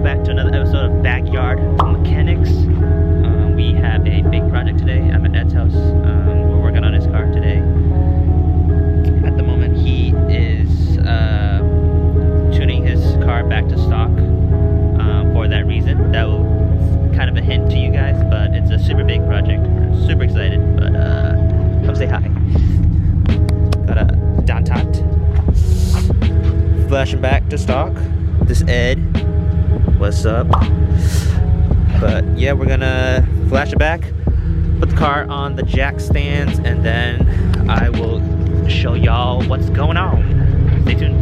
welcome back to another episode of Backyard Mechanics. We have a big project today. I'm at Ed's house. We're working on his car today. At the moment, he is tuning his car back to stock. For that reason, that will kind of a hint to you guys, but it's a super big project. We're super excited, but come say hi. Got a Dantat. Flashing back to stock. This Ed. What's up? But yeah, we're gonna flash it back, put the car on the jack stands, and then I will show y'all what's going on. Stay tuned.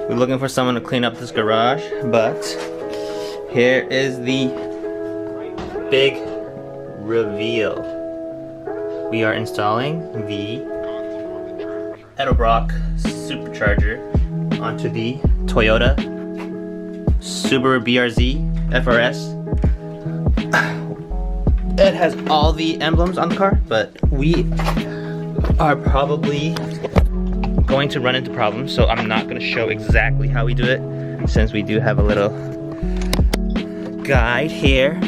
We're looking for someone to clean up this garage, but here is the big reveal. We are installing the Edelbrock Supercharger onto the Toyota Subaru BRZ FRS. It has all the emblems on the car, but we are probably going to run into problems, so I'm not going to show exactly how we do it, since we do have a little guide here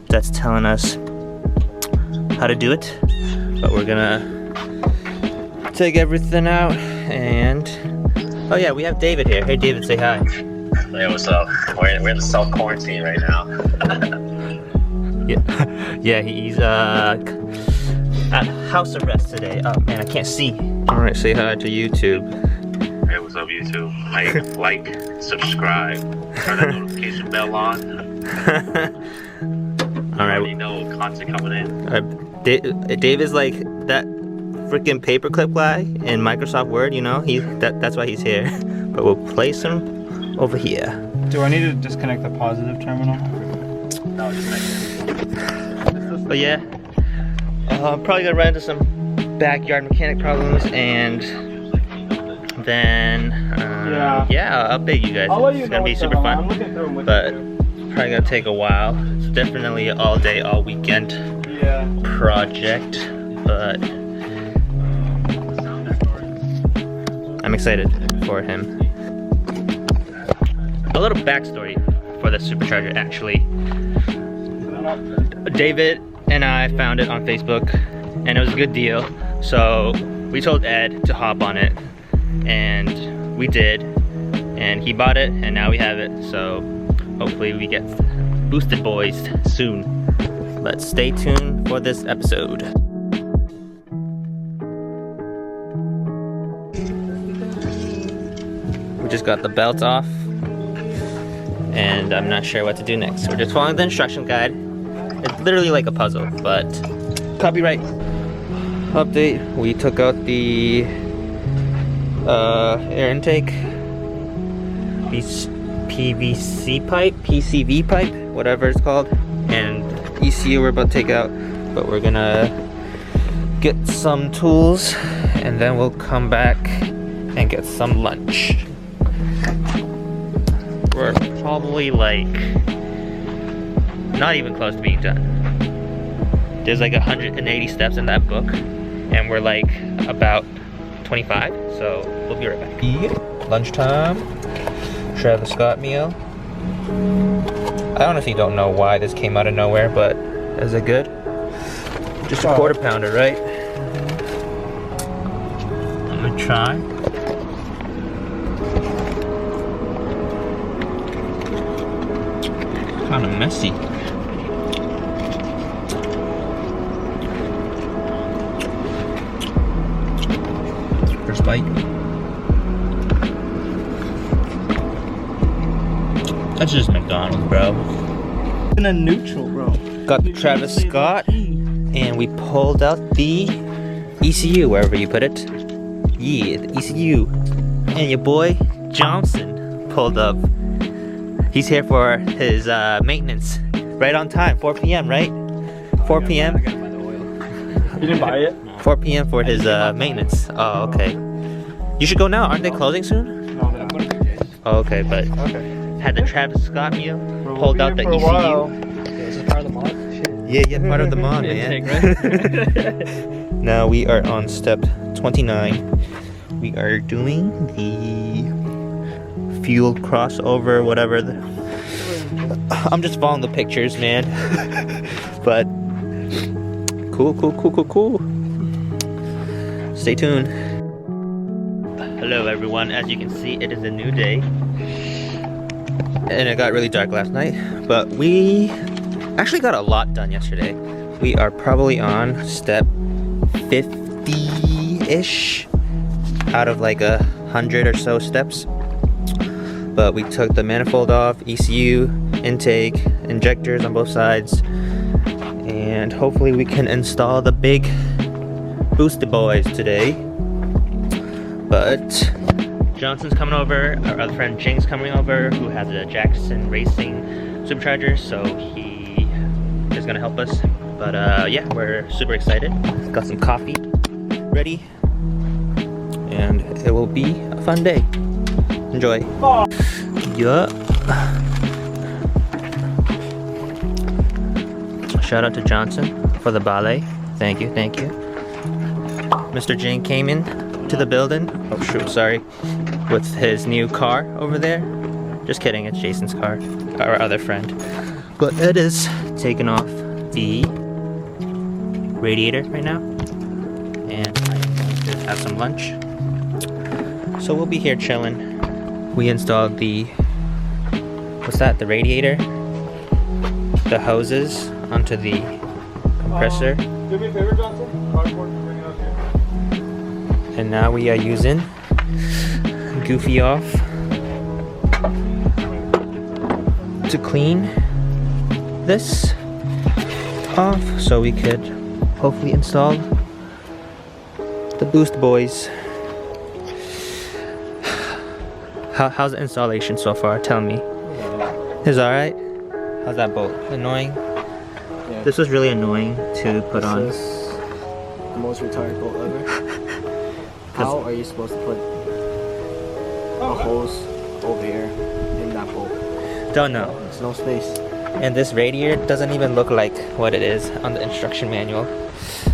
that's telling us how to do it. But we're gonna take everything out, and oh yeah, we have David here. Hey David, say hi. Hey, what's up? We're in the self-quarantine right now. Yeah, he's at house arrest today. Oh man, I can't see. Alright, say hi to YouTube. Hey, what's up YouTube? Like, subscribe, turn that notification bell on. Alright. You know content coming in. Dave is like that freaking paperclip guy in Microsoft Word, you know? That's why he's here. But we'll place him over here. Do I need to disconnect the positive terminal? No, just make But yeah, I'm probably gonna run into some backyard mechanic problems, and then yeah, I'll update you guys. It's gonna be super fun, but probably gonna take a while. It's definitely an all day, all weekend project, but I'm excited for him. A little backstory for the Supercharger, actually. David and I found it on Facebook, and it was a good deal, so we told Ed to hop on it, and we did, and he bought it, and now we have it, so hopefully we get boosted boys soon. But stay tuned for this episode. We just got the belt off, and I'm not sure what to do next. We're just following the instruction guide. It's literally like a puzzle, but copyright. Update, we took out the air intake, PVC pipe, PCV pipe, whatever it's called, and ECU we're about to take out, but we're gonna get some tools, and then we'll come back and get some lunch. We're probably like not even close to being done. There's like 180 steps in that book, and we're like about 25, so we'll be right back. Lunchtime, Travis Scott meal. I honestly don't know why this came out of nowhere, but is it good? Just a quarter pounder, right? I'm gonna try. Kind of messy. First bite. That's just McDonald's, bro. In a neutral, bro. Got the Travis Scott, and we pulled out the ECU, wherever you put it. Yeah, the ECU. And your boy Johnson pulled up He's here for his maintenance. Right on time, 4 p.m., right? 4 p.m.? I gotta buy the oil. You didn't buy it? 4 p.m. for his maintenance. Oh, okay. You should go now. Aren't they closing soon? No, they're not. Oh, okay, but Okay. had the Travis Scott meal, We'll pulled be out the here for a ECU. while. Is this part of the mod? Shit. Yeah, part of the mod, man. Now we are on step 29. We are doing the fuel crossover, whatever. I'm just following the pictures, man. But cool. Stay tuned. Hello, everyone. As you can see, it is a new day. And it got really dark last night, but we actually got a lot done yesterday. We are probably on step 50-ish out of like 100 or so steps. But we took the manifold off, ECU, intake, injectors on both sides, and hopefully we can install the big booster boys today. But Johnson's coming over, our other friend Jing's coming over, who has a Jackson Racing Supercharger, so he is gonna help us. But yeah, we're super excited. Got some coffee ready, and it will be a fun day. Enjoy. Yeah. Shout out to Johnson for the ballet. Thank you. Mr. Jing came in to the building. Oh shoot, sorry. With his new car over there. Just kidding, it's Jason's car. Our other friend. But it is taking off the radiator right now. And I'm going to have some lunch. So we'll be here chilling. We installed the, what's that, the radiator? The hoses onto the compressor. Do me a favor, Johnson. Cardboard, bring it up here. And now we are using Goofy Off to clean this off so we could hopefully install the boost boys. How's the installation so far? Tell me. It's alright? How's that bolt? Annoying? Yeah. This was really annoying to put on. This is the most retarded bolt ever. How are you supposed to put a hose over here in that bolt? Don't know. There's no space. And this radiator doesn't even look like what it is on the instruction manual.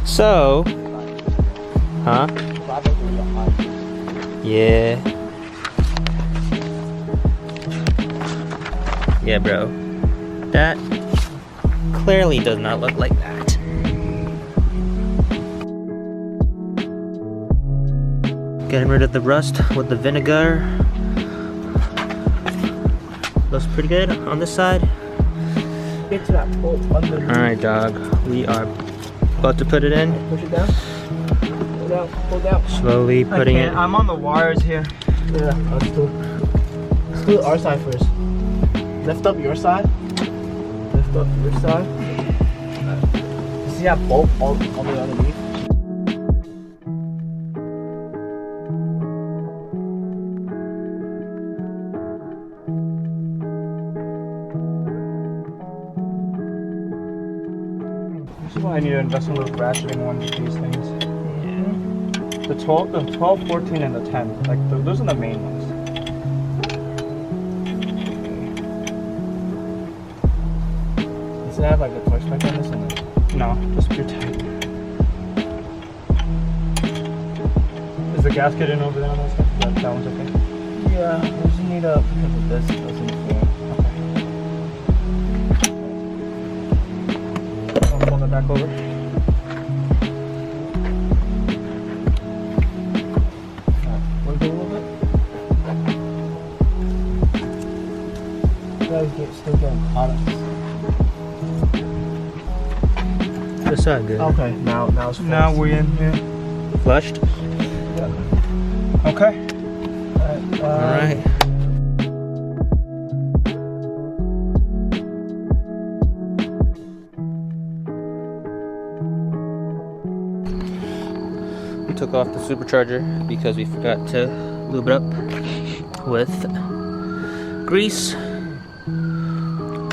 So, huh? Yeah. Yeah, bro. That clearly does not look like that. Getting rid of the rust with the vinegar. Looks pretty good on this side. Get to that bolt under. Alright, dog. We are about to put it in. Push it down. Pull down. Pull down. Slowly putting it. I'm on the wires here. Yeah, let's do our side first. Lift up your side. Lift up your side. You see that bolt all the way underneath? This is why I need to invest in a little ratcheting one of these things. Yeah. The 12, 14, and the 10. Like, those are the main ones. Does it have like a torch spec on this one? No, just pure tight. Is the gasket in over there on that stuff? That one's okay? Yeah, we just need a because of this. It doesn't fit. Okay. I'll fold it back over. We'll do a little bit. You guys still getting hot on this. It's all good. Okay, now it's flushed. Now we're in here. Flushed? Yeah. Okay. Alright. We took off the supercharger because we forgot to lube it up with grease.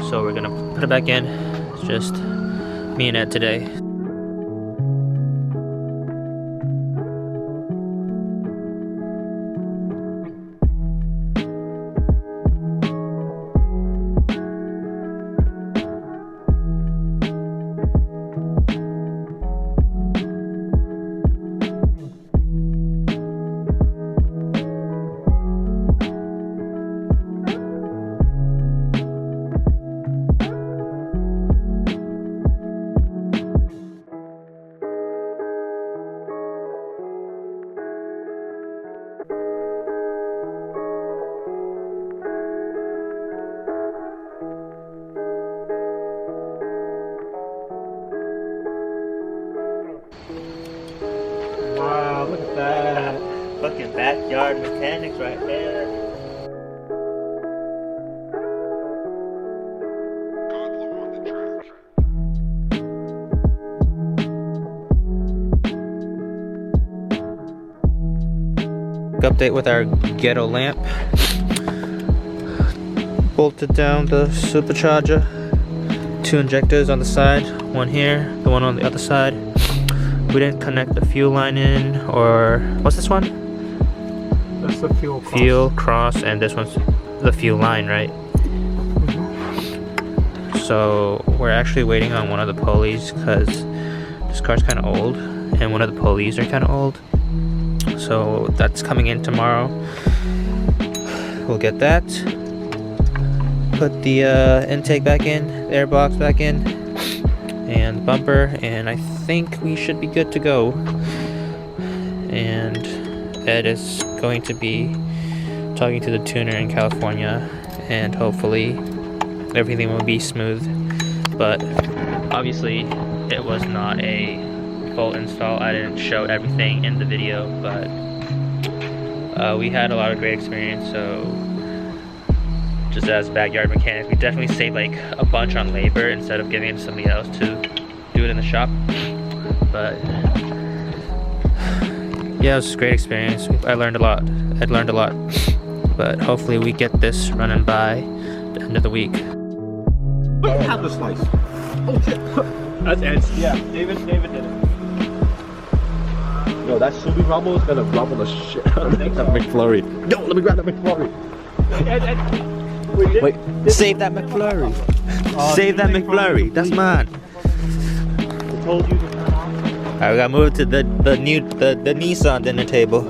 so we're gonna put it back in. It's just me and Ed today. Wow, look at that. Fucking backyard mechanics right there. Update with our ghetto lamp. Bolted down the supercharger. 2 injectors on the side, one here, the one on the other side. We didn't connect the fuel line in, or what's this one? That's the fuel cross. Fuel cross, and this one's the fuel line, right? So we're actually waiting on one of the pulleys because this car's kind of old, and one of the pulleys are kind of old. So that's coming in tomorrow. We'll get that. Put the intake back in, the air box back in, and the bumper, and I think we should be good to go. And Ed is going to be talking to the tuner in California, and hopefully everything will be smooth. But obviously it was not a full install. I didn't show everything in the video, but we had a lot of great experience. So just as backyard mechanics, we definitely saved like a bunch on labor instead of giving it to somebody else to do it in the shop. But yeah, it was a great experience. I learned a lot. I'd learned a lot. But hopefully we get this running by the end of the week. Wait, you have the slice. Oh shit. That's Ed's. Yeah, David did it. Yo, that Subi Rumble is gonna rumble the shit out of that McFlurry. Yo, let me grab that McFlurry. Ed. Wait. Save that McFlurry. Save that McFlurry. That's mine. I told you to turn on. Alright, we gotta move to the Nissan dinner table.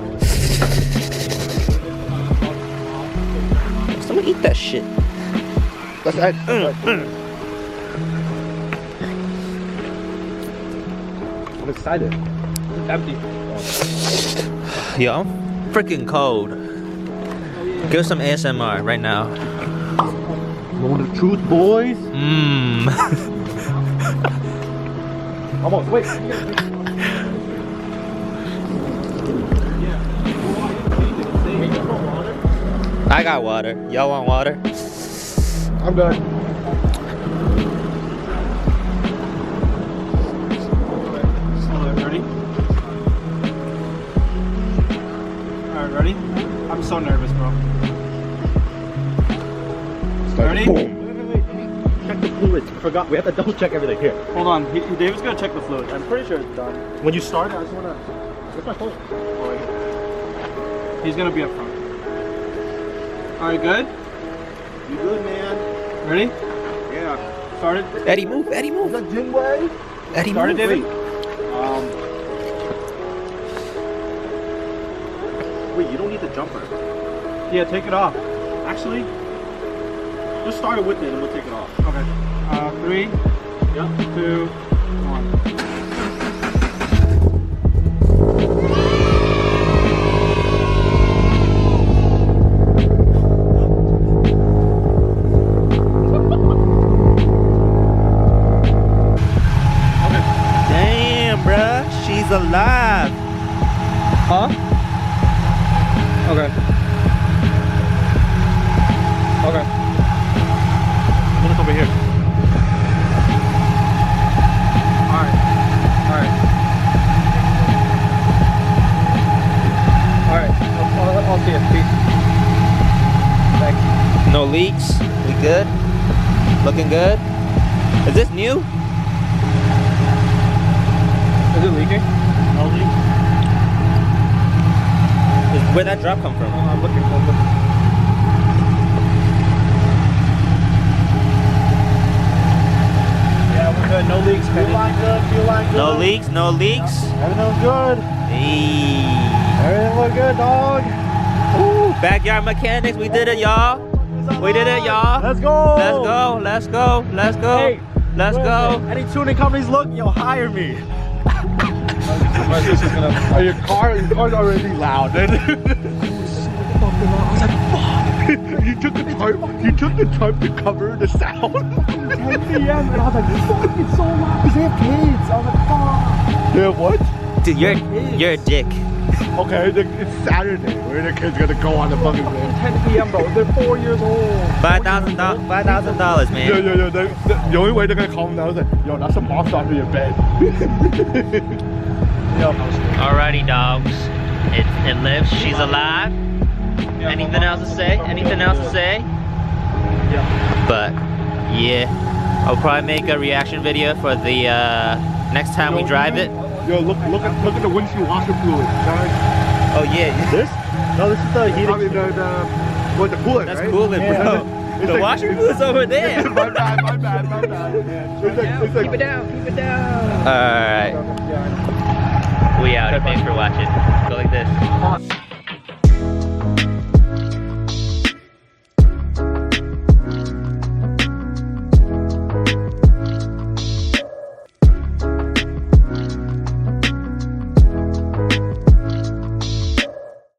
Someone eat that shit. Let's add. I'm excited. It's empty. Yo, I'm freaking cold. Give us some ASMR right now. Moment of truth, boys. Mmm. Almost. Wait. I got water. Y'all want water? I'm good. Ready? Alright, ready? I'm so nervous, bro. Ready? Wait. Check the fluids. I forgot. We have to double check everything here. Hold on. David's gonna check the fluid. I'm pretty sure it's done. When you start, I just wanna. Where's my phone? He's gonna be up front. Alright, good? You good, man? Ready? Yeah. Started? Eddie, move. Eddie, Is move. that Jinway? Eddie, Started, move. David? Wait, you don't need the jumper. Yeah, take it off. Actually, just start it with it and we'll take it off. Okay. 3, Yep. 2, 1. Damn, bruh. She's alive. Huh? Okay. Okay. Look over here. Alright. I'll see you. Peace. Thanks. No leaks. We good? Looking good. Is this new? Is it leaking? No leak. Where'd that drop come from? I'm looking. Yeah, we're good. No leaks, Kenny. Feel like good. No leaks, no leaks. Everything's good. Hey. Everything look good, dog. Ooh, backyard mechanics, we did it, y'all. We did it, y'all. Let's go. Let's go, let's go, let's go. Hey, Let's go. Any tuning companies look, yo, hire me. My sister's gonna. Oh, your car's already loud. I was like, fuck. You took the time to cover the sound. 10 p.m. and I was like, fuck, it's so loud. Because they have kids. I was like, fuck. Yeah, what? Dude, you're a dick. Okay, it's Saturday. Where are the kids gonna go on the fucking bed? 10 p.m. bro. They're 4 years old. $5,000, man. Yo, the only way they're gonna calm down is like, yo, that's a monster under your bed. Alrighty, dogs. It lives. She's alive. Anything else to say? Anything else to say? Yeah. But yeah, I'll probably make a reaction video for the next time we drive it. Yo, look at the windshield washer fluid. Guys. Oh yeah, This? No, this is the I heating. mean, the coolant, that's right? cooling, Yeah. bro. The washer fluid's over there. my bad. It's like, Keep it down. All right. We out. Thanks for watching. Go like this.